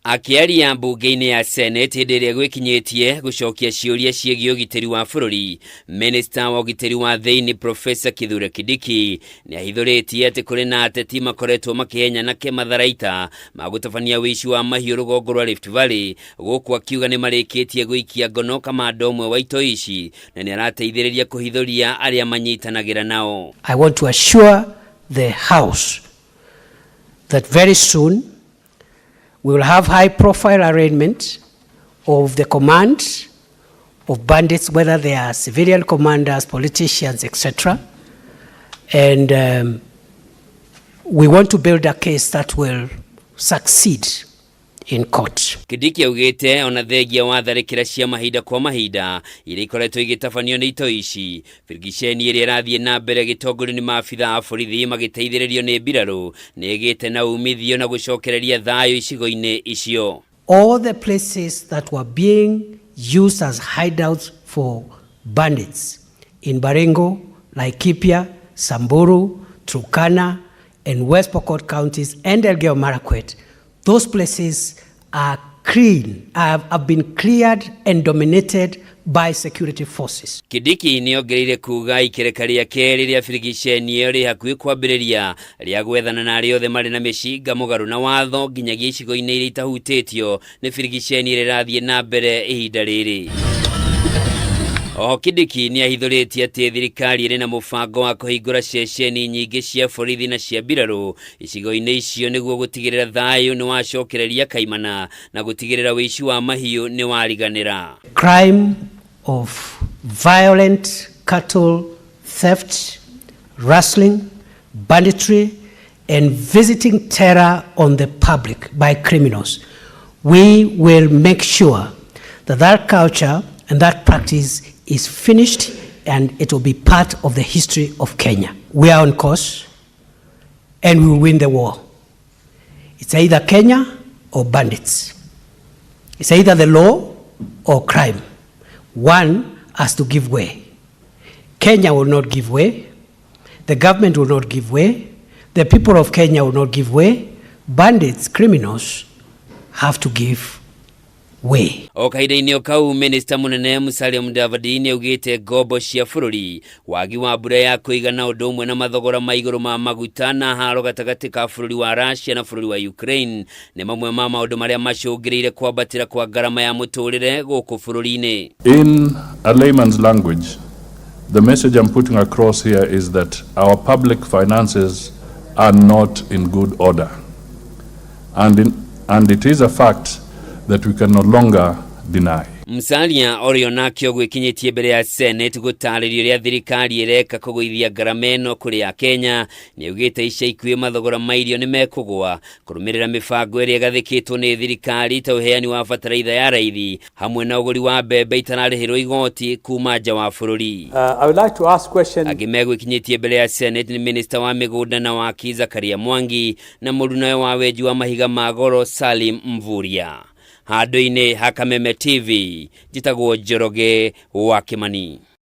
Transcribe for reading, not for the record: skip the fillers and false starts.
Akiaria mbunge-inĩ ya Senate hĩndĩ ĩrĩa gwĩkinyĩtie gũcokia ciũria ciĩgiĩ ũgitĩri wa bũrũri, Minister wa ũgitĩri wa thĩinĩ Professor Kindiki nĩ ahithũrĩtie atĩ kũrĩ na ateti makoretwo makĩhenyana kĩmatharaita ma gũtabania ũici wa mahiũ rũgongo rwa Rift Valley, gũkũ akiuga nĩ marĩkĩtie gũikia ngono kamanda ũmwe wa ito ici na nĩ arateithĩrĩria kũhithũria arĩa manyitanagĩra nao. I want to assure the House that very soon we will have high-profile arraignment of the command of bandits, whether they are civilian commanders, politicians, etc. And we want to build a case that will succeed in court. Kindiki augĩte ona thengia wa tharĩkĩra cia mahinda kwa mahinda iria ikoretwo igĩtabanio nĩ ito ici, birigiceni ĩrĩa ĩrathiĩ na mbere gĩtongorio nĩ maabitha a borithi magĩteithĩrĩrio nĩ mbirarũ nĩ ĩgĩte na umithio na gũcokereria thayũ icigo-inĩ icio. All the places that were being used as hideouts for bandits in Baringo, Laikipia, Samburu, Turkana, and West Pokot counties and Elgeyo Marakwet, those places are clean, have been cleared and dominated by security forces. Kindiki nĩ ongereire kuuga ikereka rĩake rĩrĩa birigiceni ĩyo rĩ hakuhĩ kwambĩrĩria rĩa gwethana na arĩa othe marĩ na mĩcinga mũgarũ na watho nginyagia icigo-inĩ iria itahutĩtio nĩ birigiceni ĩrĩa ĩrathiĩ na mbere ihinda rĩrĩ. Oho Kindiki nĩ ahithũrĩtie atĩ thirikari ĩrĩ na mũbango wa kũhingũra ceceni nyingĩ cia borithi na cia mbirarũ icigo-inĩ icio nĩguo gũtigĩrĩra thayũ nĩ wacokereria kaimana na gũtigĩrĩra ũici wa mahiũ nĩ wariganĩra. Crime of violent cattle theft, rustling, banditry, and visiting terror on the public by criminals. We will make sure that that culture and that practice is finished and it will be part of the history of Kenya. We are on course and we will win the war. It's either Kenya or bandits. It's either the law or crime. One has to give way. Kenya will not give way. The government will not give way. The people of Kenya will not give way. Bandits, criminals have to give way. O kahinda-inĩ kau Minister mũnene Musalia Mudavadi nĩ augĩte ngombo cia bũrũri, wagi wa mbura ya kũigana ũndũ ũmwe na mathogora ma igũrũ ma maguta na haro gatagatĩ ka bũrũri wa Russia na bũrũri wa Ukraine nĩ mamwe ma maũndũ marĩa macũngĩrĩire kwambatĩra kwa ngarama ya mũtũrĩre gũkũ bũrũri-inĩ. In a layman's language, the message I'm putting across here is that our public finances are not in good order. And it is a fact that we can no longer deny. Musalia orionakio gwĩkinyĩtie mbere ya Senate gũtarĩrio rĩa thirikari ĩreka kũgũithia ngarama ĩno kũrĩ Kenya nĩ augĩte ica ikuhĩ mathogora ma irio nĩ mekũgũa kũrũmĩrĩra mĩbango ĩrĩa ĩgathĩkĩtwo nĩ thirikari ta ũheani wa bataraitha ya raithi hamwe na ũgũri wa mbembe itararĩhĩrwo igoti kuma nja wa bũrũri. I would like to ask question. Angĩ megwĩkinyĩtie mbere ya Senate nĩ Minister wa mĩgũnda na waki Zakaria Mwangi na mũrunawe wa wenji wa mahiga ma goro Salim Mvurya. Handũ-inĩ ha Kameme TV, njĩtagwo Njoroge wa Kimani.